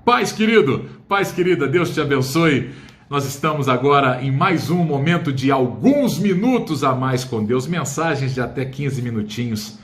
Paz, querido, paz, querida, Deus te abençoe. Nós estamos agora em mais um momento de alguns minutos a mais com Deus, mensagens de até 15 minutinhos,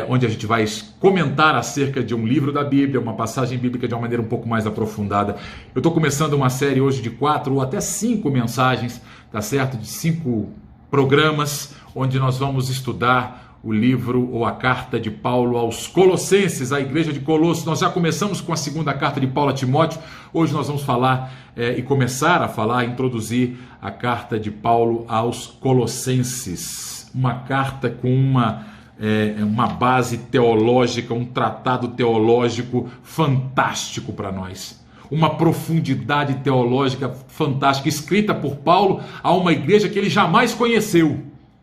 onde a gente vai comentar acerca de um livro da Bíblia, uma passagem bíblica de uma maneira um pouco mais aprofundada. Eu estou começando uma série hoje de 4 ou até 5 mensagens, tá certo? De 5 programas, onde nós vamos estudar o livro ou a carta de Paulo aos Colossenses, à igreja de Colossos. Nós já começamos com a segunda carta de Paulo a Timóteo. Hoje nós vamos falar e começar a falar, introduzir a carta de Paulo aos Colossenses. Uma carta com uma base teológica, um tratado teológico fantástico para nós. Uma profundidade teológica fantástica, escrita por Paulo a uma igreja que ele jamais conheceu.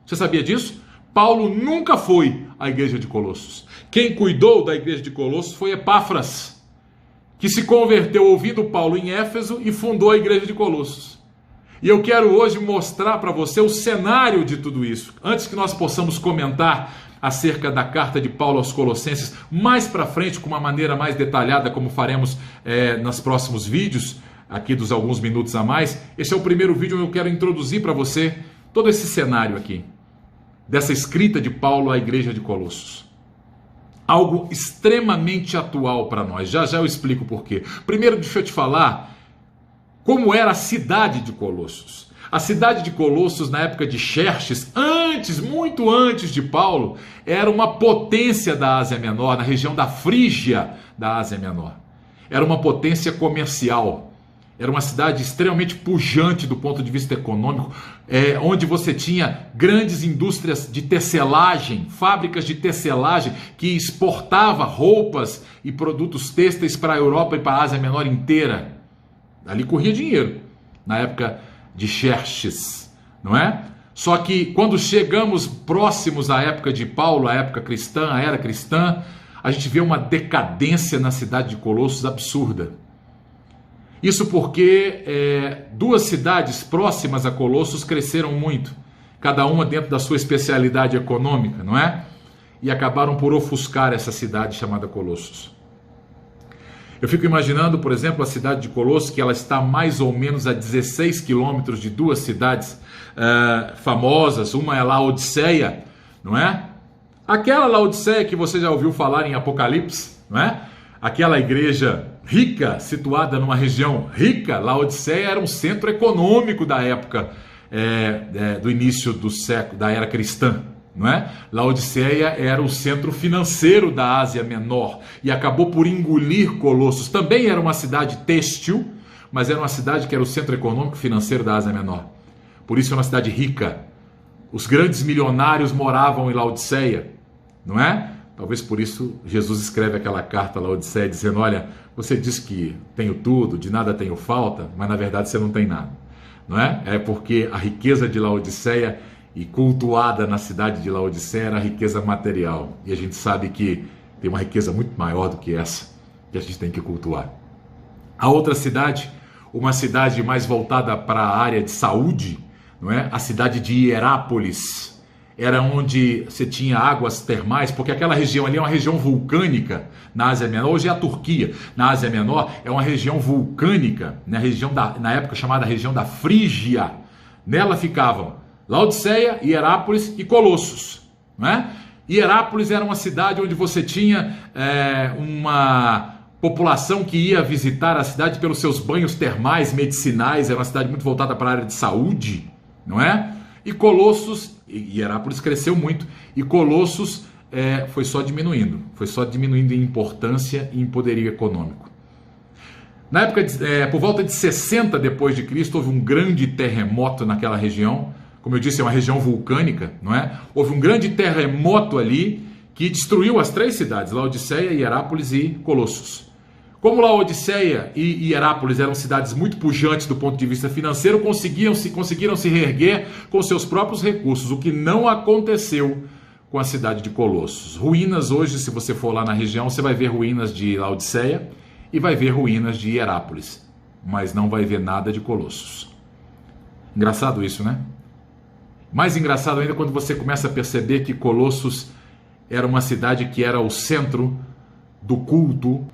Você sabia disso? Paulo nunca foi à igreja de Colossos. Quem cuidou da igreja de Colossos foi Epáfras, que se converteu ouvindo Paulo em Éfeso e fundou a igreja de Colossos. E eu quero hoje mostrar para você o cenário de tudo isso. Antes que nós possamos comentar acerca da carta de Paulo aos Colossenses mais para frente, com uma maneira mais detalhada, como faremos nos próximos vídeos, aqui dos alguns minutos a mais. Esse é o primeiro vídeo onde eu quero introduzir para você todo esse cenário aqui, dessa escrita de Paulo à igreja de Colossos. Algo extremamente atual para nós. Já eu explico por quê. Primeiro, deixa eu te falar como era a cidade de Colossos. A cidade de Colossos, na época de Xerxes, muito antes de Paulo, era uma potência da Ásia Menor, na região da Frígia da Ásia Menor. Era uma potência comercial. Era uma cidade extremamente pujante do ponto de vista econômico, onde você tinha grandes indústrias de tecelagem, fábricas de tecelagem que exportava roupas e produtos têxteis para a Europa e para a Ásia Menor inteira. Ali corria dinheiro, na época de Xerxes, não é? Só que quando chegamos próximos à época de Paulo, à época cristã, à era cristã, a gente vê uma decadência na cidade de Colossos absurda. Isso porque duas cidades próximas a Colossos cresceram muito, cada uma dentro da sua especialidade econômica, não é? E acabaram por ofuscar essa cidade chamada Colossos. Eu fico imaginando, por exemplo, a cidade de Colossos, que ela está mais ou menos a 16 quilômetros de duas cidades famosas. Uma é Laodiceia, não é? Aquela Laodiceia que você já ouviu falar em Apocalipse, não é? Aquela igreja rica, situada numa região rica. Laodiceia era um centro econômico da época do início do século, da era cristã, não é? Laodiceia era o centro financeiro da Ásia Menor e acabou por engolir Colossos. Também era uma cidade têxtil, mas era uma cidade que era o centro econômico e financeiro da Ásia Menor. Por isso é uma cidade rica. Os grandes milionários moravam em Laodiceia, não é? Talvez por isso Jesus escreve aquela carta a Laodiceia dizendo: olha, você diz que tenho tudo, de nada tenho falta, mas na verdade você não tem nada, não é? É porque a riqueza de Laodiceia e cultuada na cidade de Laodiceia era a riqueza material. E a gente sabe que tem uma riqueza muito maior do que essa, que a gente tem que cultuar. A outra cidade, uma cidade mais voltada para a área de saúde, não é? A cidade de Hierápolis. Era onde você tinha águas termais, porque aquela região ali é uma região vulcânica na Ásia Menor. Hoje é a Turquia, na Ásia Menor, é uma região vulcânica, na época chamada região da Frígia. Nela ficavam Laodiceia, Hierápolis e Colossos, não é? Hierápolis era uma cidade onde você tinha uma população que ia visitar a cidade pelos seus banhos termais, medicinais. Era uma cidade muito voltada para a área de saúde, não é? E Colossos, Hierápolis cresceu muito, e Colossos foi só diminuindo em importância e em poderio econômico. Na época, por volta de 60 depois de Cristo, houve um grande terremoto naquela região. Como eu disse, é uma região vulcânica, não é? Houve um grande terremoto ali que destruiu as 3 cidades, Laodiceia, Hierápolis e Colossos. Como Laodiceia e Hierápolis eram cidades muito pujantes do ponto de vista financeiro, conseguiram se reerguer com seus próprios recursos, o que não aconteceu com a cidade de Colossos. Ruínas hoje, se você for lá na região, você vai ver ruínas de Laodiceia e vai ver ruínas de Hierápolis, mas não vai ver nada de Colossos. Engraçado isso, né? Mais engraçado ainda quando você começa a perceber que Colossos era uma cidade que era o centro do culto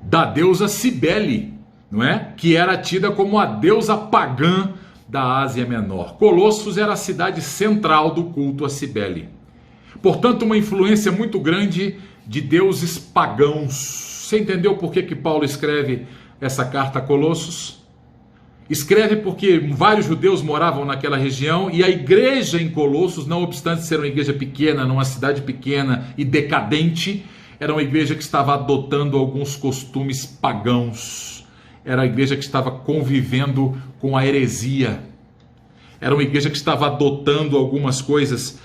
da deusa Cibele, não é? Que era tida como a deusa pagã da Ásia Menor. Colossos era a cidade central do culto a Cibele. Portanto, uma influência muito grande de deuses pagãos. Você entendeu por que Paulo escreve essa carta a Colossos? Escreve porque vários judeus moravam naquela região e a igreja em Colossos, não obstante ser uma igreja pequena, numa cidade pequena e decadente, era uma igreja que estava adotando alguns costumes pagãos. Era a igreja que estava convivendo com a heresia. Era uma igreja que estava adotando algumas coisas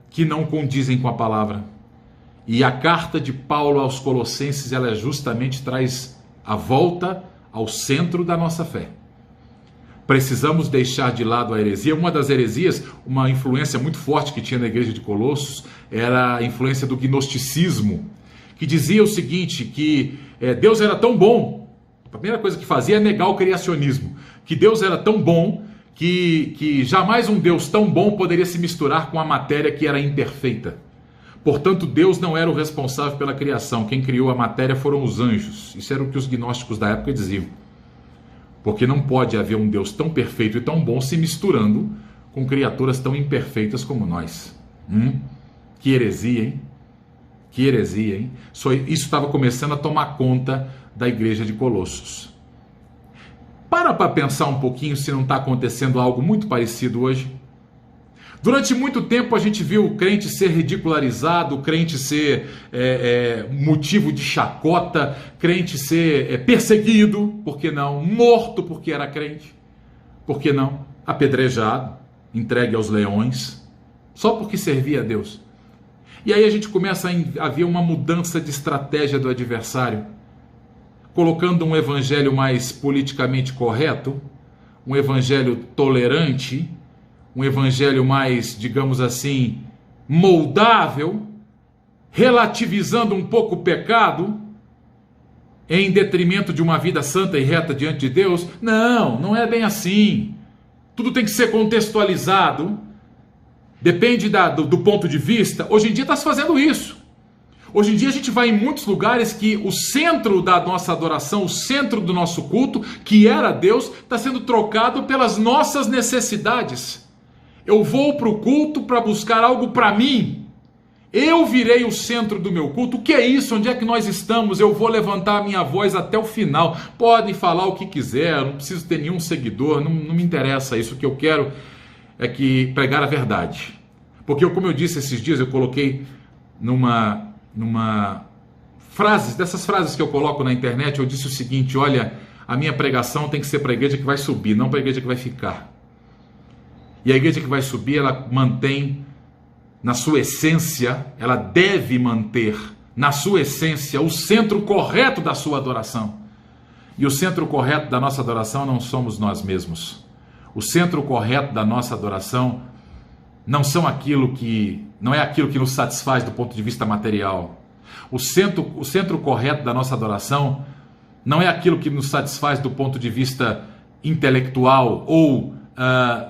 que não condizem com a palavra. E a carta de Paulo aos Colossenses, ela justamente traz a volta ao centro da nossa fé. Precisamos deixar de lado a heresia. Uma das heresias, uma influência muito forte que tinha na igreja de Colossos, era a influência do gnosticismo, que dizia o seguinte, que Deus era tão bom, a primeira coisa que fazia é negar o criacionismo, que Deus era tão bom que jamais um Deus tão bom poderia se misturar com a matéria que era imperfeita. Portanto, Deus não era o responsável pela criação. Quem criou a matéria foram os anjos. Isso era o que os gnósticos da época diziam. Porque não pode haver um Deus tão perfeito e tão bom se misturando com criaturas tão imperfeitas como nós. Que heresia, hein? Que heresia, hein? Isso estava começando a tomar conta da igreja de Colossos. Para pensar um pouquinho se não está acontecendo algo muito parecido hoje. Durante muito tempo a gente viu o crente ser ridicularizado, o crente ser motivo de chacota, crente ser perseguido, por que não? Morto porque era crente, por que não? Apedrejado, entregue aos leões, só porque servia a Deus. E aí a gente começa a haver uma mudança de estratégia do adversário, colocando um evangelho mais politicamente correto, um evangelho tolerante, um evangelho mais, digamos assim, moldável, relativizando um pouco o pecado, em detrimento de uma vida santa e reta diante de Deus. Não é bem assim. Tudo tem que ser contextualizado, depende do ponto de vista. Hoje em dia está se fazendo isso. Hoje em dia a gente vai em muitos lugares que o centro da nossa adoração, o centro do nosso culto, que era Deus, está sendo trocado pelas nossas necessidades. Eu vou para o culto para buscar algo para mim. Eu virei o centro do meu culto. O que é isso? Onde é que nós estamos? Eu vou levantar a minha voz até o final. Podem falar o que quiser, não preciso ter nenhum seguidor, não me interessa isso. O que eu quero é que pregar a verdade. Porque, como eu disse esses dias, eu coloquei numa frase, dessas frases que eu coloco na internet, eu disse o seguinte: olha, a minha pregação tem que ser para a igreja que vai subir, não para a igreja que vai ficar. E a igreja que vai subir, ela mantém na sua essência, ela deve manter na sua essência o centro correto da sua adoração. E o centro correto da nossa adoração não somos nós mesmos. O centro correto da nossa adoração não é aquilo que nos satisfaz do ponto de vista material. O centro correto da nossa adoração não é aquilo que nos satisfaz do ponto de vista intelectual ou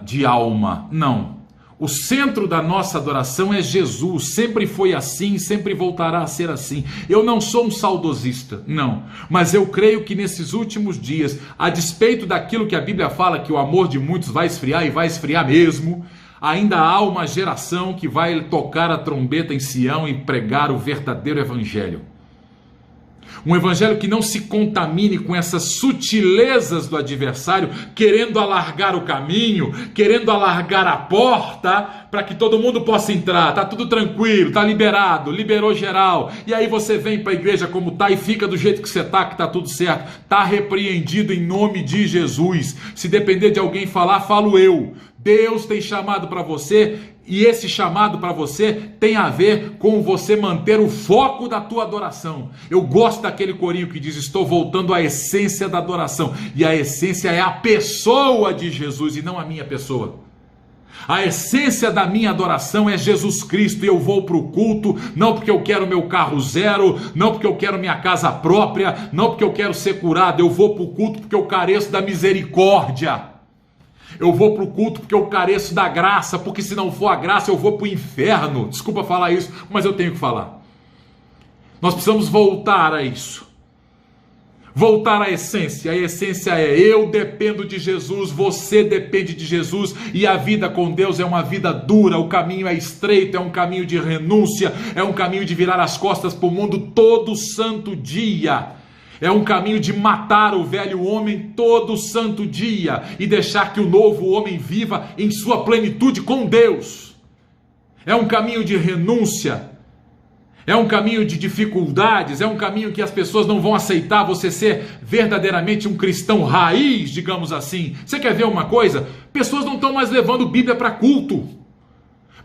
de alma. Não. O centro da nossa adoração é Jesus. Sempre foi assim, sempre voltará a ser assim. Eu não sou um saudosista, não. Mas eu creio que nesses últimos dias, a despeito daquilo que a Bíblia fala, que o amor de muitos vai esfriar e vai esfriar mesmo, ainda há uma geração que vai tocar a trombeta em Sião e pregar o verdadeiro evangelho. Um evangelho que não se contamine com essas sutilezas do adversário, querendo alargar o caminho, querendo alargar a porta, para que todo mundo possa entrar. Tá tudo tranquilo, tá liberado, liberou geral. E aí você vem para a igreja como tá e fica do jeito que você tá, que tá tudo certo. Tá repreendido em nome de Jesus. Se depender de alguém falar, falo eu. Deus tem chamado para você, e esse chamado para você tem a ver com você manter o foco da tua adoração. Eu gosto daquele corinho que diz: estou voltando à essência da adoração. E a essência é a pessoa de Jesus e não a minha pessoa. A essência da minha adoração é Jesus Cristo, e eu vou para o culto, não porque eu quero meu carro zero, não porque eu quero minha casa própria, não porque eu quero ser curado. Eu vou para o culto porque eu careço da misericórdia. Eu vou para o culto porque eu careço da graça, porque se não for a graça eu vou para o inferno. Desculpa falar isso, mas eu tenho que falar. Nós precisamos voltar a isso. Voltar à essência. A essência é: eu dependo de Jesus, você depende de Jesus, e a vida com Deus é uma vida dura, o caminho é estreito, é um caminho de renúncia, é um caminho de virar as costas para o mundo todo santo dia. É um caminho de matar o velho homem todo santo dia e deixar que o novo homem viva em sua plenitude com Deus. É um caminho de renúncia. É um caminho de dificuldades, é um caminho que as pessoas não vão aceitar você ser verdadeiramente um cristão raiz, digamos assim. Você quer ver uma coisa? Pessoas não estão mais levando Bíblia para culto.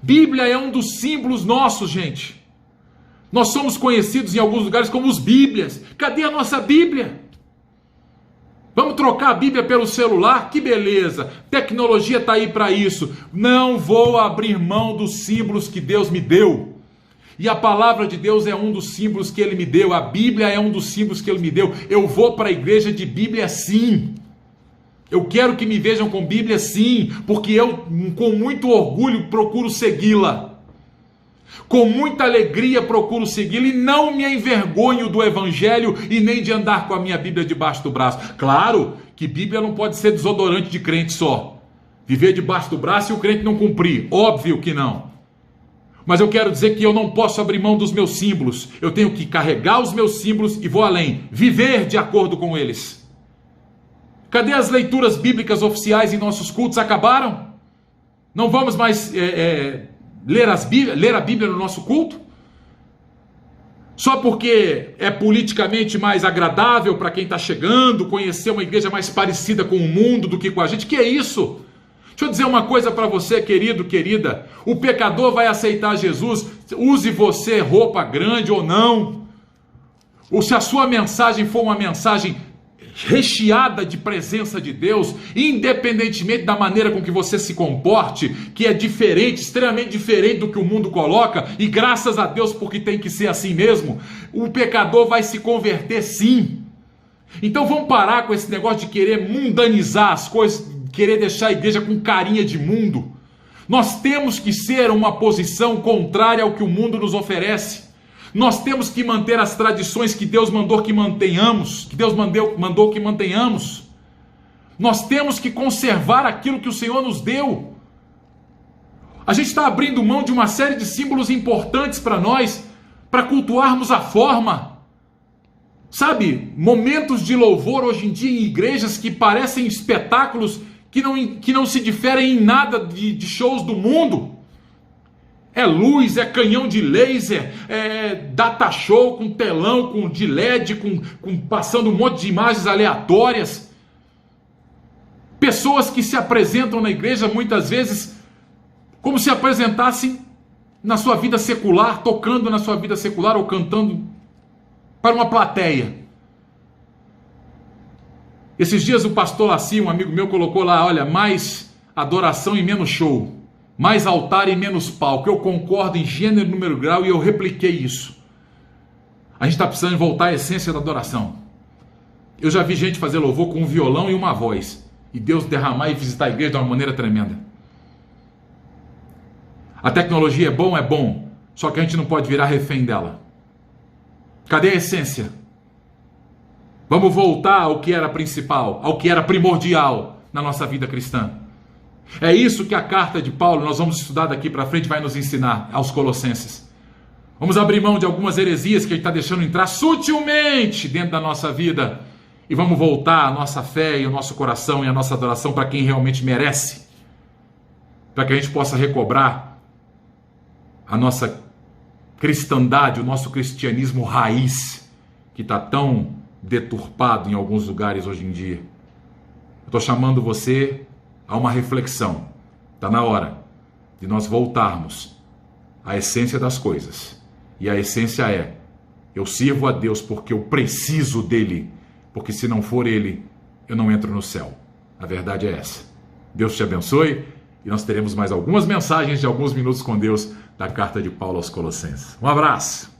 Bíblia é um dos símbolos nossos, gente. Nós somos conhecidos em alguns lugares como os Bíblias. Cadê a nossa Bíblia? Vamos trocar a Bíblia pelo celular? Que beleza! Tecnologia está aí para isso. Não vou abrir mão dos símbolos que Deus me deu. E a palavra de Deus é um dos símbolos que Ele me deu. A Bíblia é um dos símbolos que Ele me deu. Eu vou para a igreja de Bíblia sim. Eu quero que me vejam com Bíblia sim, porque eu com muito orgulho procuro segui-la. Com muita alegria procuro segui-la e não me envergonho do Evangelho e nem de andar com a minha Bíblia debaixo do braço. Claro que Bíblia não pode ser desodorante de crente só. Viver debaixo do braço e o crente não cumprir. Óbvio que não. Mas eu quero dizer que eu não posso abrir mão dos meus símbolos. Eu tenho que carregar os meus símbolos e vou além. Viver de acordo com eles. Cadê as leituras bíblicas oficiais em nossos cultos? Acabaram? Não vamos mais ler a Bíblia no nosso culto? Só porque é politicamente mais agradável para quem está chegando, conhecer uma igreja mais parecida com o mundo do que com a gente? Que é isso? Deixa eu dizer uma coisa para você, querido, querida. O pecador vai aceitar Jesus, use você roupa grande ou não. Ou se a sua mensagem for uma mensagem recheada de presença de Deus, independentemente da maneira com que você se comporte, que é diferente, extremamente diferente do que o mundo coloca, e graças a Deus porque tem que ser assim mesmo, o pecador vai se converter sim. Então vamos parar com esse negócio de querer mundanizar as coisas, querer deixar a igreja com carinha de mundo. Nós temos que ser uma posição contrária ao que o mundo nos oferece. Nós temos que manter as tradições que Deus mandou que mantenhamos, que Deus mandou que mantenhamos. Nós temos que conservar aquilo que o Senhor nos deu. A gente está abrindo mão de uma série de símbolos importantes para nós, para cultuarmos a forma. Sabe, momentos de louvor hoje em dia em igrejas que parecem espetáculos que não se diferem em nada de shows do mundo. É luz, é canhão de laser, é data show com telão, de LED, passando um monte de imagens aleatórias. Pessoas que se apresentam na igreja muitas vezes como se apresentassem na sua vida secular, tocando na sua vida secular ou cantando para uma plateia. Esses dias o pastor Laci, um amigo meu, colocou lá, olha, mais adoração e menos show. Mais altar e menos palco. Eu concordo em gênero, número, grau, e eu repliquei isso. A gente está precisando voltar à essência da adoração. Eu já vi gente fazer louvor com um violão e uma voz, e Deus derramar e visitar a igreja de uma maneira tremenda. A tecnologia é bom, só que a gente não pode virar refém dela. Cadê a essência? Vamos voltar ao que era principal, ao que era primordial na nossa vida cristã. É isso que a carta de Paulo, nós vamos estudar daqui para frente, vai nos ensinar aos Colossenses. Vamos abrir mão de algumas heresias que a gente está deixando entrar sutilmente dentro da nossa vida e vamos voltar a nossa fé e o nosso coração e a nossa adoração para quem realmente merece, para que a gente possa recobrar a nossa cristandade, o nosso cristianismo raiz, que está tão deturpado em alguns lugares hoje em dia. Eu estou chamando você a uma reflexão. Está na hora de nós voltarmos à essência das coisas. E a essência é: eu sirvo a Deus porque eu preciso dele, porque se não for ele, eu não entro no céu. A verdade é essa. Deus te abençoe e nós teremos mais algumas mensagens de alguns minutos com Deus da carta de Paulo aos Colossenses. Um abraço!